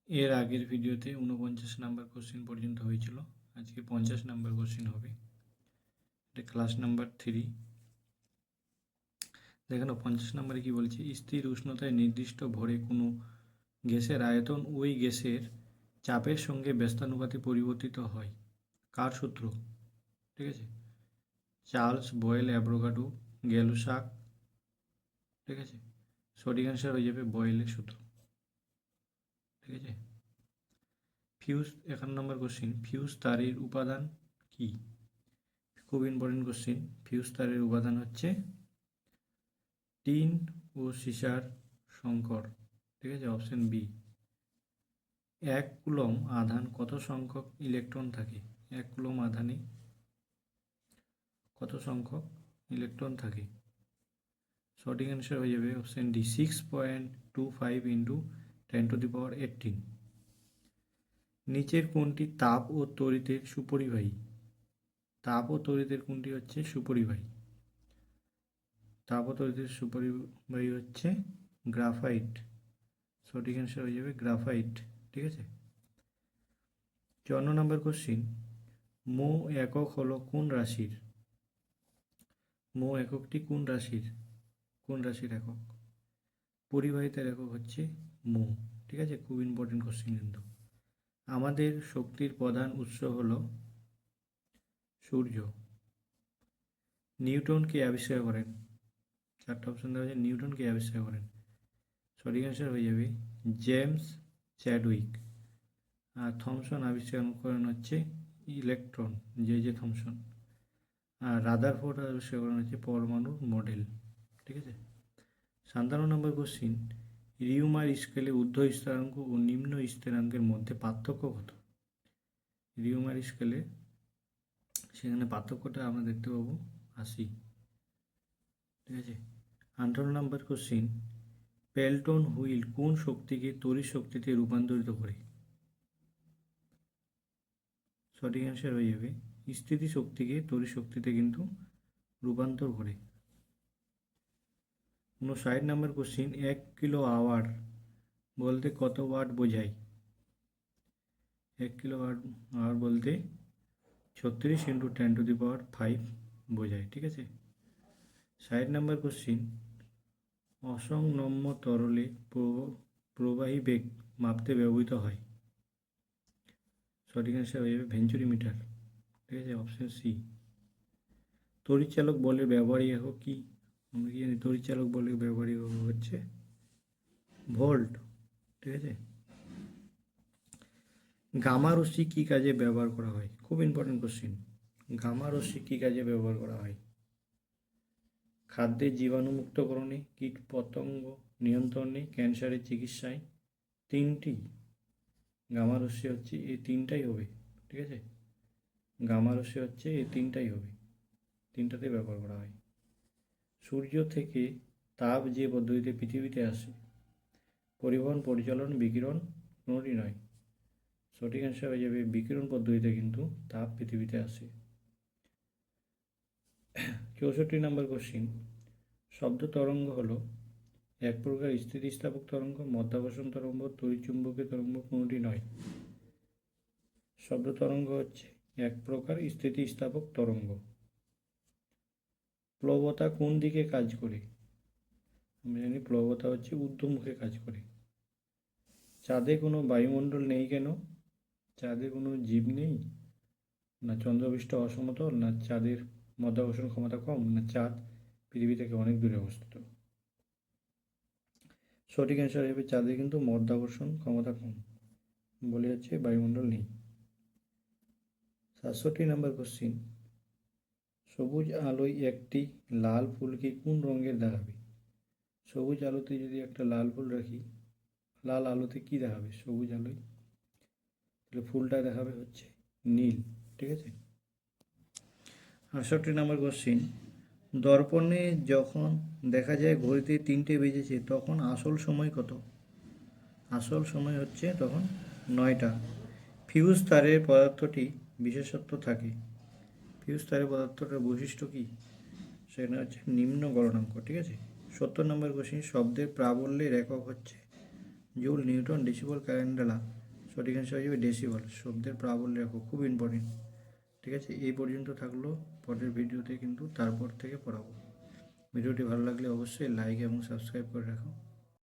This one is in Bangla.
এর আগের ভিডিওতে 49 নাম্বার কোশ্চেন পর্যন্ত হয়েছিল, আজকে 50 নাম্বার কোশ্চেন হবে। এটা ক্লাস নাম্বার 3। দেখেন 50 নাম্বারে কি বলছে, স্থির উষ্ণতায় নির্দিষ্ট ভরে কোনো গ্যাসের আয়তন ওই গ্যাসের চাপের সঙ্গে ব্যস্তানুপাতে পরিবর্তিত হয়। কার সূত্র? ঠিক আছে, চার্লস বয়েল অ্যাভোগাড্রো গ্যালুসাক। ঠিক আছে, সঠিক অ্যান্সার হয়ে যাবে বয়েলের সূত্র। ঠিক আছে, ফিউজ 51 নম্বর কোশ্চেন, ফিউজ তারের উপাদান কি? খুব ইম্পর্টেন্ট কোশ্চেন। ফিউজ তারের উপাদান হচ্ছে টিন ও সীসার সংকর। ঠিক আছে, অপশন বি। 1 কুলম আধান কত সংখ্যক ইলেকট্রন থাকে? 1 কুলম আধানে কত সংখ্যক ইলেকট্রন থাকে? সঠিক অ্যান্সার হয়ে যাবে অপশন ডি, 6.25 ইন্টু 10⁻18। নিচের কোনটি তাপ ও তড়িতের সুপরিবাহী? তাপ ও তড়িতের কোনটি হচ্ছে সুপরিবাহী? তাপ ও তড়িতের সুপরিবাহী হচ্ছে গ্রাফাইট। সঠিক অ্যান্সার হয়ে যাবে গ্রাফাইট। ঠিক আছে, 54 নম্বর কোশ্চিন, মো একক হলো কোন রাশির? মো এককটি কোন রাশির? কোন রাশির একক? পরিবাহিতার একক হচ্ছে মো। ঠিক আছে, খুব ইম্পর্টেন্ট কোশ্চিন কিন্তু। আমাদের শক্তির প্রধান উৎস হলো সূর্য। নিউটন কে আবিষ্কার করেন? 4টা অপশন দেওয়া আছে, নিউটন কে আবিষ্কার করেন? সঠিক অ্যান্সার হয়ে যাবে জেমস চ্যাডউইক। আর থমসন আবিষ্কার করেন হচ্ছে ইলেকট্রন, জে থমসন। আর রাদারফোর্ড আবিষ্কার করেন হচ্ছে পরমাণুর মডেল। ঠিক আছে, 57 নম্বর কোশ্চিন, রিউমার স্কেলে ঊর্ধ্ব স্থিরাঙ্ক ও নিম্ন স্থিরাঙ্কের মধ্যে পার্থক্য কত? রিউমার স্কেলে সেখানে পার্থক্যটা আমরা দেখতে পাবো 80। ঠিক আছে, 58 নম্বর কোশ্চিন, পেল্টন হুইল কোন শক্তিকে তড়িৎ শক্তিতে রূপান্তরিত করে? সঠিক অ্যান্সার হয়ে যাবে স্থিতি শক্তিকে তড়িৎ শক্তিতে কিন্তু রূপান্তর করে। 59 নম্বর কোশ্চিন, 1 কিলো আওয়ার বলতে কত ওয়াট বোঝায়? 1 কিলো আওয়ার বলতে 36 ইন্টু 10⁵ বোঝায়। ঠিক আছে, 60 নম্বর কোশ্চিন, অসংনম্য তরলে প্রবাহী বেগ মাপতে ব্যবহৃত হয়? সঠিক অ্যান্সার হয়ে যাবে ভেঞ্চুরিমিটার। ঠিক আছে, অপশন সি। তড়িৎচালক বলের ব্যবহারিক একক কি? আমরা কি জানি তড়িৎচালক বলের ব্যবহারিক একক হচ্ছে ভোল্ট। ঠিক আছে, গামা রশ্মি কী কাজে ব্যবহার করা হয়? খুব ইম্পর্টেন্ট কোশ্চিন। গামা রশ্মি কী কাজে ব্যবহার করা হয়? খাদ্যের জীবাণুমুক্তকরণে, কীট পতঙ্গ নিয়ন্ত্রণে, ক্যান্সারের চিকিৎসায়। তিনটি গামা রশ্মি হচ্ছে এই তিনটাই হবে। ঠিক আছে, গামা রশ্মি হচ্ছে এই তিনটাই হবে, তিনটাতে ব্যবহার করা হয়। সূর্য থেকে তাপ যে পদ্ধতিতে পৃথিবীতে আসে, পরিবহন, পরিচালন, বিকিরণ, কোনোটি নয়। সঠিক অ্যান্সার হয়ে যাবে বিকিরণ পদ্ধতিতে কিন্তু তাপ পৃথিবীতে আসে। 64 নম্বর কোশ্চিন, শব্দ তরঙ্গ হলো এক প্রকার স্থিতিস্থাপক তরঙ্গ, মাধ্যাকর্ষণ তরঙ্গ, তড়িৎচুম্বকীয় তরঙ্গ, কোনোটি নয়। শব্দ তরঙ্গ হচ্ছে এক প্রকার স্থিতিস্থাপক তরঙ্গ। প্লবতা কোন দিকে কাজ করে? আমরা জানি প্লবতা হচ্ছে ঊর্ধ্বমুখে কাজ করে। চাঁদে কোনো বায়ুমণ্ডল নেই কেন? চাঁদে কোনো জীব নেই, না চন্দ্রপৃষ্ঠ অসমতল, না চাঁদের মাধ্যাকর্ষণ ক্ষমতা কম, না চাঁদ পৃথিবী থেকে অনেক দূরে অবস্থিত? সঠিক অ্যান্সার হবে চাঁদে কিন্তু মাধ্যাকর্ষণ ক্ষমতা কম বলে হচ্ছে বায়ুমণ্ডল নেই। 67 নম্বর কোশ্চিন, সবুজ আলোয় একটি লাল ফুলকে কোন রঙের দেখাবে? সবুজ আলোতে যদি একটা লাল ফুল রাখি, লাল আলোতে কি দেখাবে? সবুজ আলোয় তাহলে ফুলটা দেখাবে হচ্ছে নীল। ঠিক আছে, 68 নম্বর কোশ্চিন, দর্পণে যখন দেখা যায় ঘড়িতে 3টে বেজেছে তখন আসল সময় কত? আসল সময় হচ্ছে তখন 9টা। ফিউজ তারের পদার্থটি বিশেষত্ব থাকে, ফিউজ তারের পদার্থটার বৈশিষ্ট্য কী? সেটা হচ্ছে নিম্ন গলনাঙ্ক। ঠিক আছে, 70 নম্বর কোশ্চিন, শব্দের প্রাবল্যের একক হচ্ছে জুল, নিউটন, ডেসিবল, ক্যান্ডেলা। সঠিক অ্যান্সার হয়ে যাবে ডেসিবল। শব্দের প্রাবল্য রাখো, খুব ইম্পর্টেন্ট। ঠিক আছে, এই পর্যন্ত থাকলো। পরের ভিডিওতে কিন্তু তারপর থেকে পড়াবো। ভিডিওটি ভালো লাগলে অবশ্যই লাইক এবং সাবস্ক্রাইব করে রাখো।